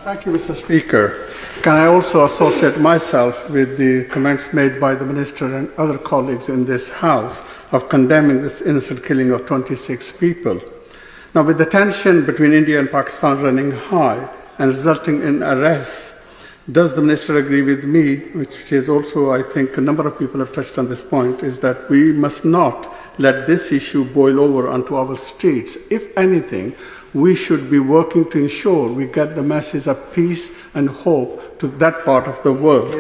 Thank you, Mr. Speaker. Can I also associate myself with the comments made by the Minister and other colleagues in this House of condemning this innocent killing of 26 people? Now, with the tension between India and Pakistan running high and resulting in arrests, does the Minister agree with me, which is also, I think, a number of people have touched on this point, is that we must not let this issue boil over onto our streets? If anything, we should be working to ensure we get the message of peace and hope to that part of the world.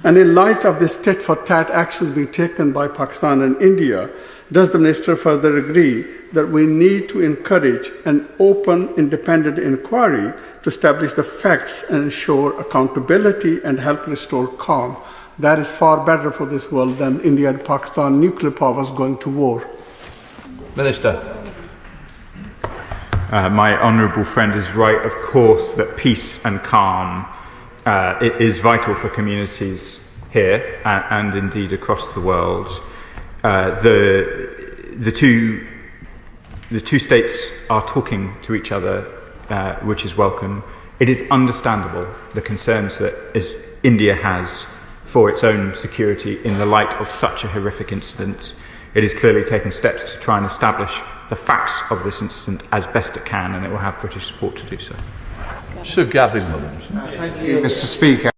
And in light of this tit-for-tat actions being taken by Pakistan and India, does the Minister further agree that we need to encourage an open, independent inquiry to establish the facts and ensure accountability and help restore calm? That is far better for this world than India and Pakistan nuclear powers going to war. Minister. My honourable friend is right, of course, that peace and calm is vital for communities here and indeed across the world. The two states are talking to each other, which is welcome. It is understandable the concerns that India has for its own security in the light of such a horrific incident. It is clearly taking steps to try and establish the facts of this incident as best it can, and it will have British support to do so. Sir Gavin Williams. Thank you, Mr. Speaker.